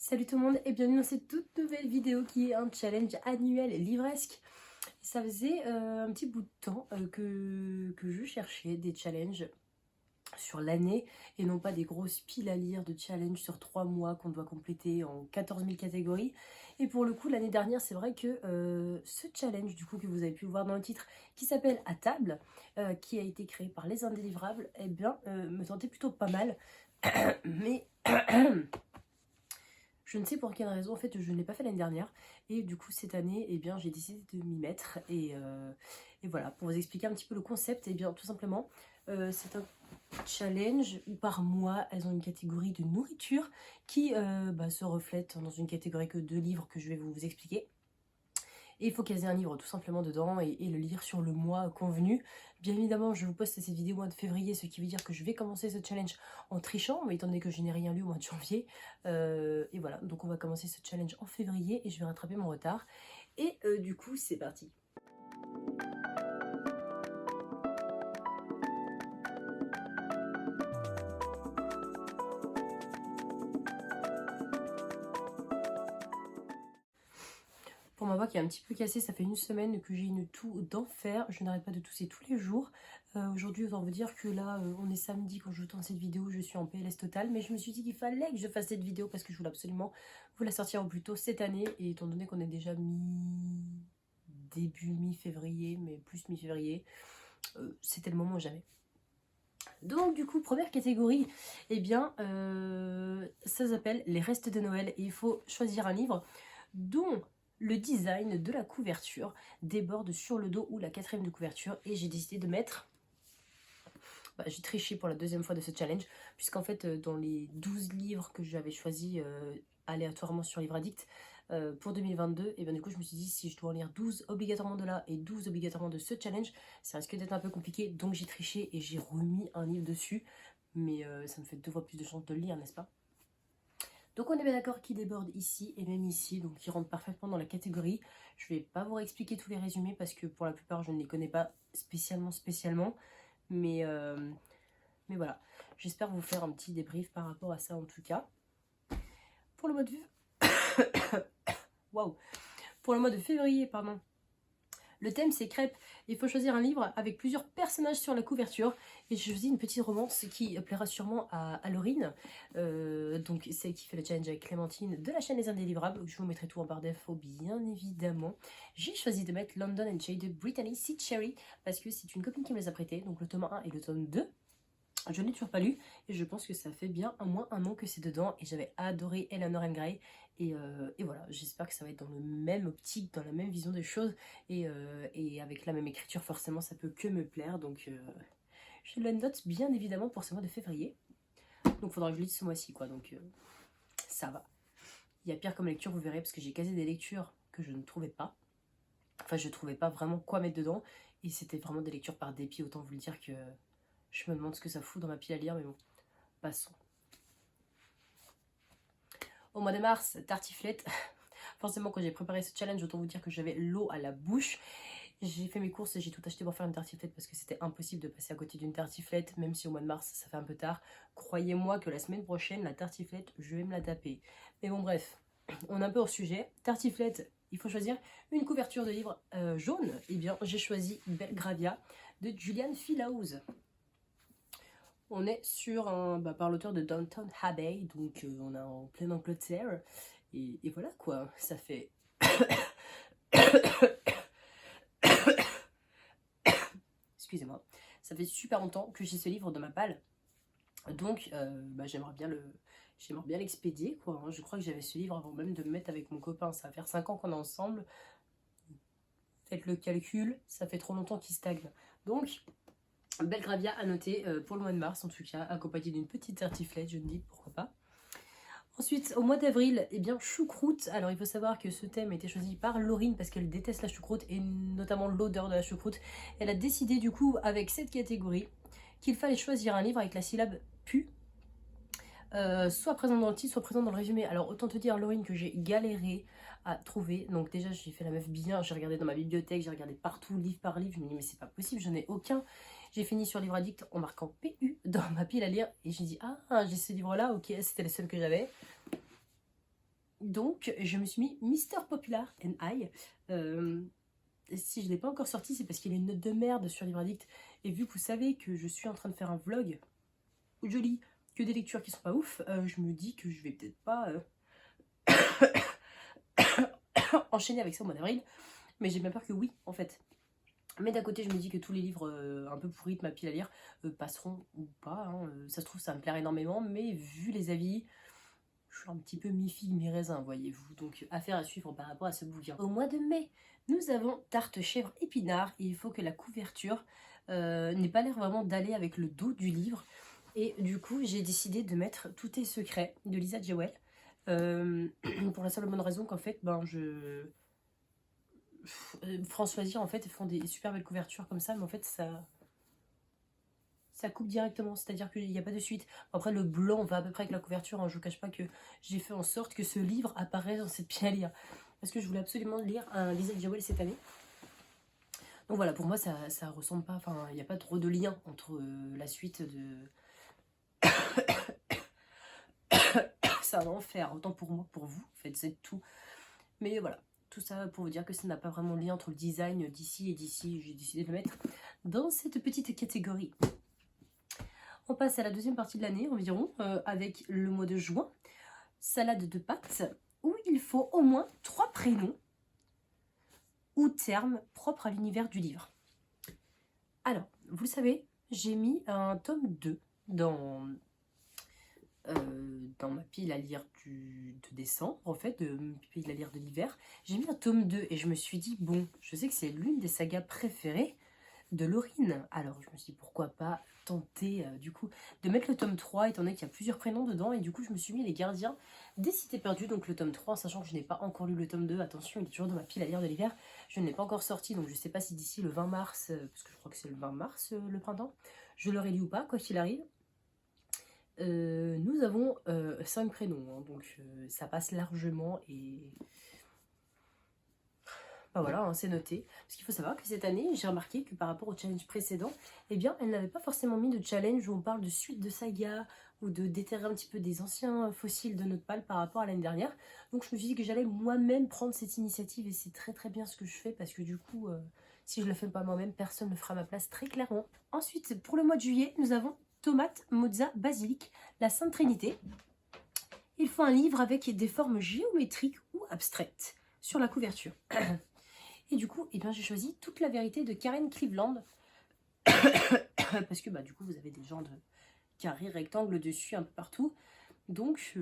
Salut tout le monde et bienvenue dans cette toute nouvelle vidéo qui est un challenge annuel livresque. Ça faisait un petit bout de temps que je cherchais des challenges sur l'année et non pas des grosses piles à lire de challenges sur 3 mois qu'on doit compléter en 14 000 catégories. Et pour le coup l'année dernière c'est vrai que ce challenge du coup que vous avez pu voir dans le titre qui s'appelle À table, qui a été créé par les Indélivrables, eh bien me tentait plutôt pas mal. Mais je ne sais pour quelle raison, en fait, je ne l'ai pas fait l'année dernière. Et du coup, cette année, eh bien, j'ai décidé de m'y mettre. Et voilà, pour vous expliquer un petit peu le concept, eh bien, tout simplement, c'est un challenge où par mois, elles ont une catégorie de nourriture qui se reflète dans une catégorie de livres que je vais vous expliquer. Et il faut caser un livre tout simplement dedans et le lire sur le mois convenu. Bien évidemment, je vous poste cette vidéo au mois de février, ce qui veut dire que je vais commencer ce challenge en trichant, mais étant donné que je n'ai rien lu au mois de janvier. Et voilà, donc on va commencer ce challenge en février et je vais rattraper mon retard. Et du coup, c'est parti. Pour ma voix qui est un petit peu cassée, ça fait une semaine que j'ai une toux d'enfer. Je n'arrête pas de tousser tous les jours. Aujourd'hui, autant vous dire que là, on est samedi quand je tourne cette vidéo, je suis en PLS total. Mais je me suis dit qu'il fallait que je fasse cette vidéo parce que je voulais absolument vous la sortir au plus tôt cette année. Et étant donné qu'on est déjà début mi-février, mais plus mi-février, c'était le moment ou jamais. Donc du coup, première catégorie, eh bien, ça s'appelle les restes de Noël. Et il faut choisir un livre dont le design de la couverture déborde sur le dos ou la quatrième de couverture. Et j'ai décidé de mettre... j'ai triché pour la deuxième fois de ce challenge, puisqu'en fait, dans les 12 livres que j'avais choisis aléatoirement sur Livre Addict, pour 2022, et bien du coup je me suis dit si je dois en lire 12 obligatoirement de là et 12 obligatoirement de ce challenge, ça risque d'être un peu compliqué, donc j'ai triché et j'ai remis un livre dessus, mais ça me fait 2 fois plus de chance de le lire, n'est-ce pas? Donc on est bien d'accord qu'il déborde ici et même ici, donc il rentre parfaitement dans la catégorie. Je vais pas vous réexpliquer tous les résumés parce que pour la plupart je ne les connais pas spécialement, mais voilà, j'espère vous faire un petit débrief par rapport à ça en tout cas. Pour le mois de Waouh. Pour le mois de février, pardon. Le thème c'est crêpes. Il faut choisir un livre avec plusieurs personnages sur la couverture. Et j'ai choisi une petite romance qui plaira sûrement à Laurine. Donc celle qui fait le challenge avec Clémentine de la chaîne Les Indélivrables. Je vous mettrai tout en barre d'infos bien évidemment. J'ai choisi de mettre London and Jay de Brittany C. Cherry parce que c'est une copine qui me les a prêtés. Donc le tome 1 et le tome 2. Je ne l'ai toujours pas lu et je pense que ça fait bien au moins un an que c'est dedans et j'avais adoré Eleanor and Gray et voilà, j'espère que ça va être dans le même optique, dans la même vision des choses et avec la même écriture forcément ça peut que me plaire, donc je le note bien évidemment pour ce mois de février, donc il faudra que je lise ce mois-ci quoi, donc ça va. Il y a pire comme lecture, vous verrez, parce que j'ai casé des lectures que je ne trouvais pas, enfin je ne trouvais pas vraiment quoi mettre dedans et c'était vraiment des lectures par dépit, autant vous le dire que je me demande ce que ça fout dans ma pile à lire, mais bon, passons. Au mois de mars, tartiflette. Forcément, quand j'ai préparé ce challenge, autant vous dire que j'avais l'eau à la bouche. J'ai fait mes courses et j'ai tout acheté pour faire une tartiflette parce que c'était impossible de passer à côté d'une tartiflette, même si au mois de mars, ça fait un peu tard. Croyez-moi que la semaine prochaine, la tartiflette, je vais me la taper. Mais bon, bref, on est un peu hors sujet. Tartiflette, il faut choisir une couverture de livre jaune. Eh bien, j'ai choisi Belgravia de Julian Fellowes. On est sur par l'auteur de Downton Abbey, donc on est en pleine Angleterre, et voilà quoi, ça fait... Excusez-moi, ça fait super longtemps que j'ai ce livre dans ma palle, donc j'aimerais bien l'expédier quoi, hein. Je crois que j'avais ce livre avant même de me mettre avec mon copain, ça va faire 5 ans qu'on est ensemble, faites le calcul, ça fait trop longtemps qu'il stagne, donc... Belgravia à noter pour le mois de mars en tout cas, accompagné d'une petite tartiflette, je me dis pourquoi pas. Ensuite, au mois d'avril, eh bien, choucroute. Alors, il faut savoir que ce thème a été choisi par Laurine parce qu'elle déteste la choucroute et notamment l'odeur de la choucroute. Elle a décidé du coup, avec cette catégorie, qu'il fallait choisir un livre avec la syllabe pu, soit présent dans le titre, soit présent dans le résumé. Alors, autant te dire, Laurine, que j'ai galéré à trouver. Donc, déjà, j'ai fait la meuf bien. J'ai regardé dans ma bibliothèque, j'ai regardé partout, livre par livre. Je me dis, mais c'est pas possible, je n'ai aucun. J'ai fini sur Livre Addict en marquant PU dans ma pile à lire et j'ai dit ah j'ai ce livre là, ok, c'était le seul que j'avais. Donc, je me suis mis Mr. Popular and I. Si je ne l'ai pas encore sorti, c'est parce qu'il y a une note de merde sur Livre Addict. Et vu que vous savez que je suis en train de faire un vlog où je lis que des lectures qui sont pas ouf, je me dis que je vais peut-être pas enchaîner avec ça au mois d'avril. Mais j'ai bien peur que oui, en fait. Mais d'un côté, je me dis que tous les livres un peu pourris de ma pile à lire passeront ou pas. Hein. Ça se trouve, ça va me plaire énormément. Mais vu les avis, je suis un petit peu mi-figue, mi-raisin, voyez-vous. Donc, affaire à suivre par rapport à ce bouquin. Au mois de mai, nous avons Tarte chèvre épinard. Et il faut que la couverture n'ait pas l'air vraiment d'aller avec le dos du livre. Et du coup, j'ai décidé de mettre Tout est secret de Lisa Jewell. Pour la seule bonne raison qu'en fait, Françoisier, en fait, ils font des super belles couvertures comme ça, mais en fait, ça coupe directement, c'est-à-dire qu'il n'y a pas de suite. Après, le blanc va à peu près avec la couverture, hein. Je ne vous cache pas que j'ai fait en sorte que ce livre apparaisse dans cette pile à lire, parce que je voulais absolument lire un Lisa Jewell cette année. Donc voilà, pour moi, ça ressemble pas, enfin, il n'y a pas trop de lien entre la suite de... C'est un enfer, autant pour moi, pour vous, en fait, c'est tout. Mais voilà, tout ça pour vous dire que ça n'a pas vraiment de lien entre le design d'ici et d'ici. J'ai décidé de le mettre dans cette petite catégorie. On passe à la deuxième partie de l'année environ, avec le mois de juin. Salade de pâtes, où il faut au moins 3 prénoms ou termes propres à l'univers du livre. Alors, vous le savez, j'ai mis un tome 2 dans ma pile à lire de décembre, en fait, de pile à lire de l'hiver. J'ai mis un tome 2 et je me suis dit, bon, je sais que c'est l'une des sagas préférées de Laurine. Alors, je me suis dit, pourquoi pas tenter, du coup, de mettre le tome 3, étant donné qu'il y a plusieurs prénoms dedans. Et du coup, je me suis mis Les Gardiens des Cités Perdues, donc le tome 3, sachant que je n'ai pas encore lu le tome 2. Attention, il est toujours dans ma pile à lire de l'hiver. Je ne l'ai pas encore sorti, donc je ne sais pas si d'ici le 20 mars, parce que je crois que c'est le 20 mars, le printemps, je l'aurai lu ou pas, quoi qu'il arrive. Nous avons 5 prénoms, hein, donc ça passe largement et... Ben voilà, hein, c'est noté. Parce qu'il faut savoir que cette année, j'ai remarqué que par rapport au challenge précédent, eh bien, elle n'avait pas forcément mis de challenge où on parle de suite de saga ou de déterrer un petit peu des anciens fossiles de notre pal par rapport à l'année dernière. Donc je me suis dit que j'allais moi-même prendre cette initiative et c'est très très bien ce que je fais parce que du coup, si je ne le fais pas moi-même, personne ne le fera à ma place très clairement. Ensuite, pour le mois de juillet, nous avons Tomate, mozza, basilic, la Sainte Trinité. Il faut un livre avec des formes géométriques ou abstraites sur la couverture. Et du coup, eh bien, j'ai choisi Toute la vérité de Karen Cleveland. Parce que du coup, vous avez des genres de carrés, rectangles dessus un peu partout. Donc,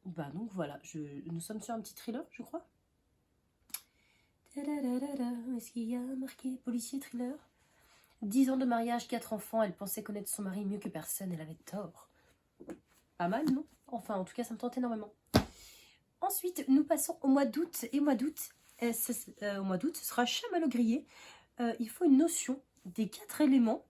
donc voilà, nous sommes sur un petit thriller, je crois. Est-ce qu'il y a marqué policier thriller? 10 ans de mariage, 4 enfants, elle pensait connaître son mari mieux que personne, elle avait tort. Pas mal, non? Enfin, en tout cas, ça me tente énormément. Ensuite, nous passons au mois d'août. Et au mois d'août, ce sera chamallow grillé. Il faut une notion des 4 éléments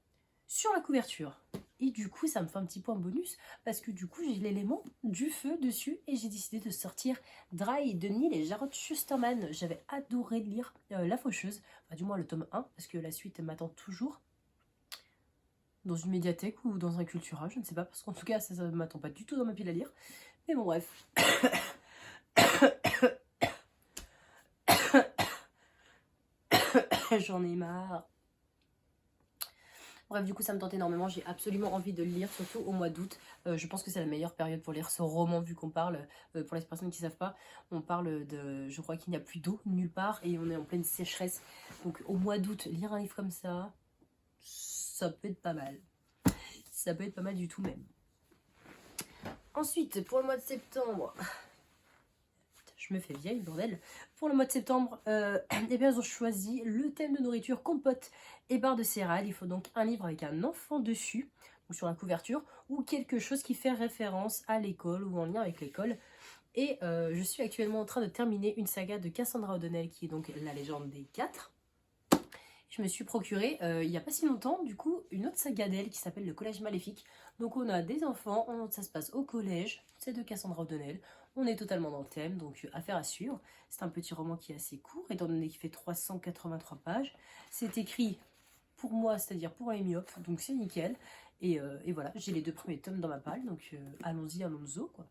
sur la couverture. Et du coup, ça me fait un petit point bonus parce que du coup, j'ai l'élément du feu dessus et j'ai décidé de sortir Dry de Neil et Jarrod Schusterman. J'avais adoré lire La Faucheuse, enfin, du moins le tome 1, parce que la suite m'attend toujours dans une médiathèque ou dans un Cultura, je ne sais pas, parce qu'en tout cas, ça ne m'attend pas du tout dans ma pile à lire. Mais bon, bref. J'en ai marre. Bref, du coup, ça me tente énormément. J'ai absolument envie de le lire, surtout au mois d'août. Je pense que c'est la meilleure période pour lire ce roman, vu qu'on parle, pour les personnes qui ne savent pas, on parle de... Je crois qu'il n'y a plus d'eau nulle part et on est en pleine sécheresse. Donc, au mois d'août, lire un livre comme ça, ça peut être pas mal. Ça peut être pas mal du tout même. Ensuite, pour le mois de septembre... Je me fais vieille, bordel. Pour le mois de septembre, eh bien, ils ont choisi le thème de nourriture, compote et barre de céréales. Il faut donc un livre avec un enfant dessus, ou sur la couverture, ou quelque chose qui fait référence à l'école ou en lien avec l'école. Et je suis actuellement en train de terminer une saga de Cassandra O'Donnell, qui est donc La légende des 4. Je me suis procuré, il n'y a pas si longtemps, du coup, une autre saga d'elle qui s'appelle Le Collège Maléfique. Donc on a des enfants, ça se passe au collège, c'est de Cassandra O'Donnell. On est totalement dans le thème, donc affaire à suivre. C'est un petit roman qui est assez court, étant donné qu'il fait 383 pages. C'est écrit pour moi, c'est-à-dire pour les myopes, donc c'est nickel. Et voilà, j'ai les 2 premiers tomes dans ma palle, donc allons-y, allons-y, quoi.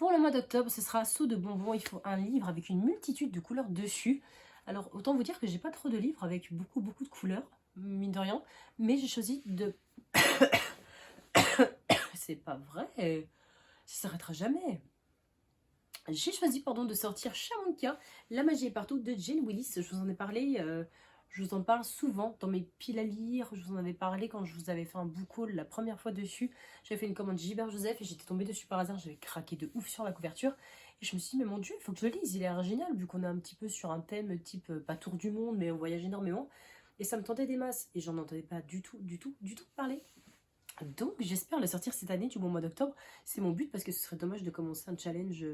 Pour le mois d'octobre, ce sera Seau de bonbons. Il faut un livre avec une multitude de couleurs dessus. Alors, autant vous dire que j'ai pas trop de livres avec beaucoup de couleurs, mine de rien. Mais j'ai choisi de... C'est pas vrai. Ça s'arrêtera jamais. J'ai choisi, pardon, de sortir Shamanka, La magie est partout de Jane Willis. Je vous en ai parlé, je vous en parle souvent dans mes piles à lire. Je vous en avais parlé quand je vous avais fait un book haul la première fois dessus. J'avais fait une commande Gilbert Joseph et j'étais tombée dessus par hasard. J'avais craqué de ouf sur la couverture. Et je me suis dit, mais mon Dieu, il faut que je le lise. Il a l'air génial, vu qu'on est un petit peu sur un thème type, pas tour du monde, mais on voyage énormément. Et ça me tentait des masses. Et j'en entendais pas du tout parler. Donc j'espère le sortir cette année, du bon mois d'octobre. C'est mon but parce que ce serait dommage de commencer un challenge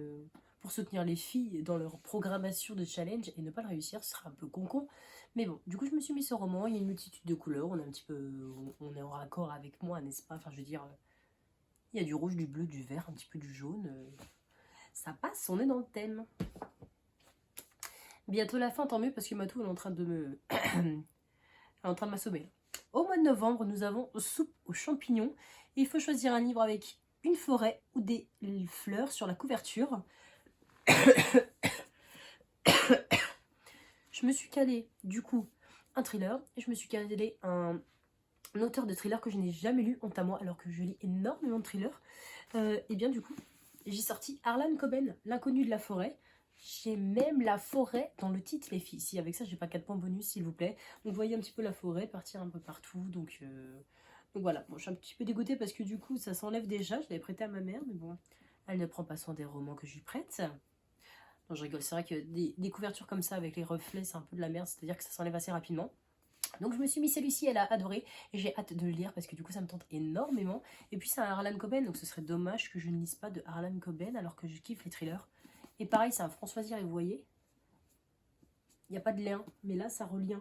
pour soutenir les filles dans leur programmation de challenge et ne pas le réussir, ce sera un peu con. Mais bon, du coup je me suis mis ce roman, il y a une multitude de couleurs, on est un petit peu, on est en raccord avec moi, n'est-ce pas? Enfin je veux dire, il y a du rouge, du bleu, du vert, un petit peu du jaune. Ça passe, on est dans le thème. Bientôt la fin, tant mieux parce que Matou elle est en train de me... elle est en train de m'assommer. Au mois de novembre, nous avons Soupe aux champignons. Il faut choisir un livre avec une forêt ou des fleurs sur la couverture. Je me suis calée, du coup, un thriller. Et je me suis calée un auteur de thriller que je n'ai jamais lu, honte à moi, alors que je lis énormément de thrillers. Et bien, du coup, j'ai sorti Harlan Coben, L'inconnu de la forêt. J'ai même la forêt dans le titre, les filles. Si avec ça, j'ai pas 4 points bonus, s'il vous plaît. Donc, vous voyez un petit peu la forêt partir un peu partout. Donc voilà. Bon, je suis un petit peu dégoûtée parce que du coup, ça s'enlève déjà. Je l'avais prêté à ma mère, mais bon, elle ne prend pas soin des romans que je lui prête. Non, je rigole. C'est vrai que des couvertures comme ça avec les reflets, c'est un peu de la merde. C'est-à-dire que ça s'enlève assez rapidement. Donc je me suis mis celui-ci, elle a adoré et j'ai hâte de le lire parce que du coup ça me tente énormément. Et puis c'est un Harlan Coben, donc ce serait dommage que je ne lise pas de Harlan Coben alors que je kiffe les thrillers. Et pareil, c'est un François Zir, et vous voyez, il n'y a pas de lien, mais là ça relie.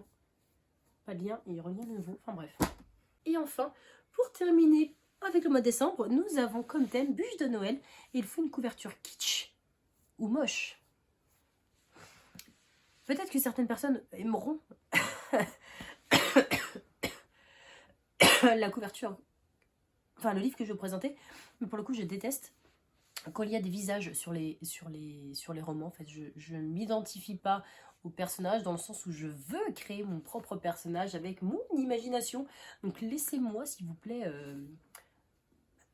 Pas de lien et il relie à nouveau, enfin bref. Et enfin, pour terminer avec le mois de décembre, nous avons comme thème Bûche de Noël et il faut une couverture kitsch ou moche. Peut-être que certaines personnes aimeront la couverture, enfin le livre que je vais vous présenter, mais pour le coup je déteste quand il y a des visages sur les romans. En fait, je ne m'identifie pas au personnage dans le sens où je veux créer mon propre personnage avec mon imagination. Donc laissez-moi s'il vous plaît,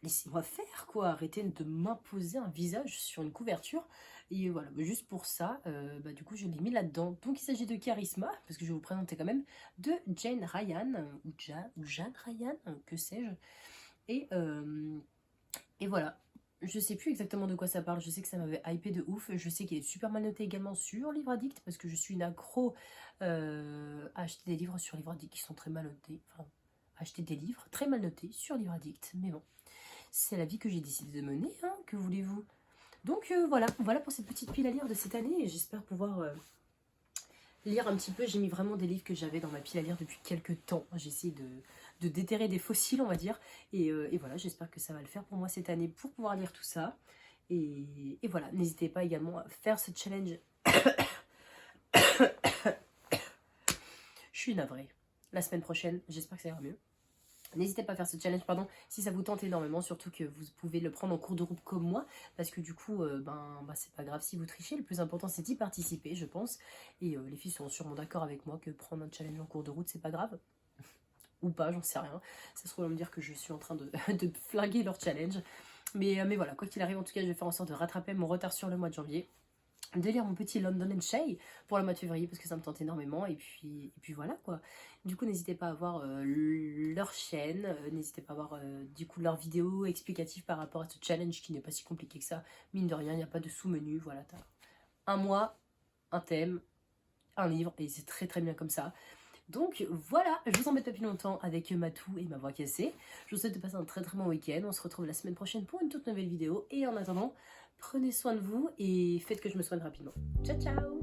laissez-moi faire quoi, arrêtez de m'imposer un visage sur une couverture. Et voilà, juste pour ça, du coup je l'ai mis là-dedans. Donc il s'agit de Charisma, parce que je vais vous présenter quand même, de Jane Ryan, ou Jane Ryan, que sais-je. Et voilà. Je sais plus exactement de quoi ça parle, je sais que ça m'avait hypé de ouf, je sais qu'il est super mal noté également sur Livre Addict, parce que je suis une accro à acheter des livres sur Livre Addict qui sont très mal notés, enfin, acheter des livres très mal notés sur Livre Addict, mais bon, c'est la vie que j'ai décidé de mener, hein, que voulez-vous. Donc voilà pour cette petite pile à lire de cette année, et j'espère pouvoir lire un petit peu. J'ai mis vraiment des livres que j'avais dans ma pile à lire depuis quelques temps, j'ai essayé de déterrer des fossiles, on va dire. Et voilà, j'espère que ça va le faire pour moi cette année pour pouvoir lire tout ça. Et voilà, n'hésitez pas également à faire ce challenge. Je suis navrée. La semaine prochaine, j'espère que ça ira mieux. N'hésitez pas à faire ce challenge, pardon, si ça vous tente énormément, surtout que vous pouvez le prendre en cours de route comme moi, parce que du coup, c'est pas grave si vous trichez, le plus important c'est d'y participer, je pense. Et les filles seront sûrement d'accord avec moi que prendre un challenge en cours de route, c'est pas grave. Ou pas, j'en sais rien. Ça se trouve à me dire que je suis en train de flinguer leur challenge. Mais voilà, quoi qu'il arrive, en tout cas, je vais faire en sorte de rattraper mon retard sur le mois de janvier. De lire mon petit London and Shay pour le mois de février parce que ça me tente énormément. Et puis voilà quoi. Du coup, n'hésitez pas à voir leur chaîne. N'hésitez pas à voir du coup leurs vidéos explicatives par rapport à ce challenge qui n'est pas si compliqué que ça. Mine de rien, il n'y a pas de sous-menu. Voilà, t'as un mois, un thème, un livre. Et c'est très très bien comme ça. Donc voilà, je vous embête pas plus longtemps avec Matou et ma voix cassée. Je vous souhaite de passer un très très bon week-end. On se retrouve la semaine prochaine pour une toute nouvelle vidéo. Et en attendant, prenez soin de vous et faites que je me soigne rapidement. Ciao ciao!